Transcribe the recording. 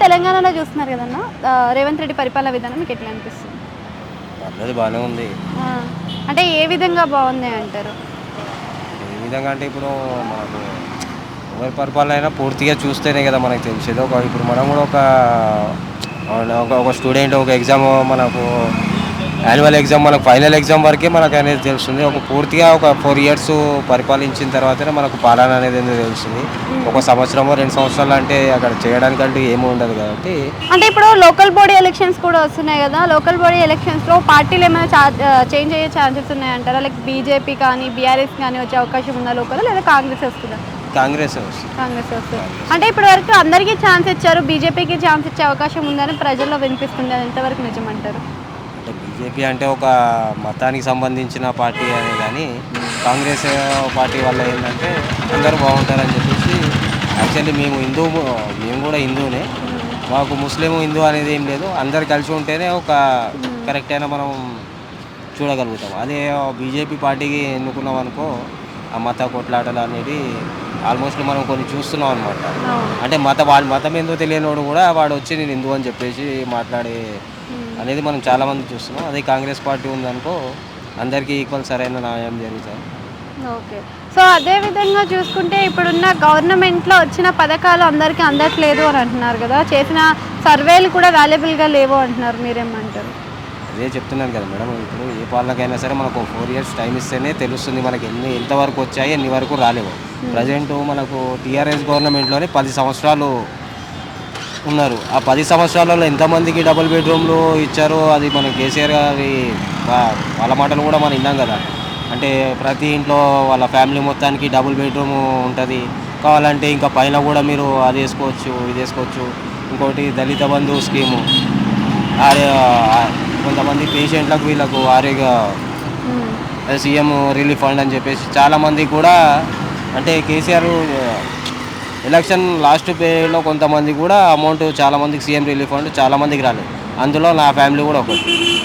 తెలంగాణలో చూస్తున్నారు కదన్నా, రేవంత్ రెడ్డి పరిపాలన విధానం మీకు ఎట్లా అనిపిస్తుంది? పర్లేదు బాగానే ఉంది. ఆ, అంటే ఏ విధంగా బాగుంది అంటారు? ఏ విధంగా అంటే ఇప్పుడు మనకు ఎవరి పరిపాలన అయినా పూర్తిగా చూస్తేనే కదా మనకు తెలిసేది. ఇప్పుడు మనం కూడా ఒక స్టూడెంట్ ఒక ఎగ్జామ్ మనకు యాన్యువల్ ఎగ్జామ్ మనకు ఫైనల్ ఎగ్జామ్ వరకే మనకు అనేది తెలుస్తుంది. పూర్తిగా ఒక 4 ఇయర్స్ పరిపాలించిన తర్వాతనే మనకు పాలన అనేది ఎందుకు తెలుస్తుంది. ఒక సంవత్సరమో 2 సంవత్సరాలు అంటే అక్కడ చేయడానికంటూ ఏమి ఉండదు కాబట్టి. అంటే ఇప్పుడు లోకల్ బాడీ ఎలక్షన్స్ కూడా వస్తున్నాయి కదా, లోకల్ బాడీ ఎలక్షన్స్లో పార్టీలు ఏమైనా చేంజ్ అయ్యే ఛాన్సెస్ ఉన్నాయంటారా? లైక్ బీజేపీ కానీ బీఆర్ఎస్ కానీ వచ్చే అవకాశం ఉందా లోకల్, లేదా కాంగ్రెస్ వస్తుందా? కాంగ్రెస్ వస్తుంది. కాంగ్రెస్ వస్తుంది. అంటే ఇప్పటి వరకు అందరికీ ఛాన్స్ ఇచ్చారు, బీజేపీకి ఛాన్స్ ఇచ్చే అవకాశం ఉందని ప్రజల్లో వినిపిస్తుంది, అది ఎంతవరకు నిజమంటారు? అంటే బీజేపీ అంటే ఒక మతానికి సంబంధించిన పార్టీ అనే కానీ కాంగ్రెస్ పార్టీ వల్ల ఏంటంటే అందరూ బాగుంటారని చెప్పేసి. యాక్చువల్లీ మేము కూడా హిందూనే. మాకు ముస్లిం హిందూ అనేది ఏం లేదు, అందరు కలిసి ఉంటేనే ఒక కరెక్ట్ అయినా మనం చూడగలుగుతాం. అదే బీజేపీ పార్టీకి ఎన్నుకున్నాం అనుకో, ఆ మత కొట్లాటలు అనేది ఆల్మోస్ట్ మనం కొన్ని చూస్తున్నాం అనమాట. అంటే వాళ్ళ మతం ఏందో తెలియనివాడు కూడా వాడు వచ్చి నేను హిందూ అని చెప్పేసి మాట్లాడే అనేది మనం చాలామంది చూస్తున్నాం. అదే కాంగ్రెస్ పార్టీ ఉందనుకో అందరికీ ఈక్వల్ సరైన న్యాయం జరుగుతుంది. ఓకే. సో అదే విధంగా చూసుకుంటే ఇప్పుడున్న గవర్నమెంట్లో వచ్చిన పథకాలు అందరికీ అందట్లేదు అని అంటున్నారు కదా, చేసిన సర్వేలు కూడా వాల్యుబుల్గా లేవు అంటున్నారు, మీరేమంటారు? అదే చెప్తున్నాను కదా మేడం, ఇప్పుడు ఏ పాలనకైనా సరే మనకు 4 ఇయర్స్ టైం ఇస్తేనే తెలుస్తుంది మనకి ఎంతవరకు వచ్చాయి, ఎన్ని వరకు రాలేవు. ప్రజెంట్ మనకు టీఆర్ఎస్ గవర్నమెంట్లోనే 10 సంవత్సరాలు ఉన్నారు. ఆ 10 సంవత్సరాలలో ఎంతమందికి డబుల్ బెడ్రూమ్లు ఇచ్చారో అది మన కేసీఆర్ గారి వాళ్ళ మాటలు కూడా మనం విన్నాం కదా. అంటే ప్రతి ఇంట్లో వాళ్ళ ఫ్యామిలీ మొత్తానికి డబుల్ బెడ్రూమ్ ఉంటుంది. కావాలంటే ఇంకా పైన కూడా మీరు అది వేసుకోవచ్చు, ఇది వేసుకోవచ్చు. ఇంకోటి దళిత బంధు స్కీము, కొంతమంది పేషెంట్లకు వీళ్ళకు ఆరోగ్య సీఎం రిలీఫ్ ఫండ్ అని చెప్పేసి చాలామంది కూడా. అంటే కేసీఆర్ ఎలక్షన్ లాస్ట్ పేలో కొంతమంది కూడా అమౌంట్ చాలామందికి సీఎం రిలీఫ్ ఫండ్ చాలామందికి రాలేదు, అందులో నా ఫ్యామిలీ కూడా ఒకటి.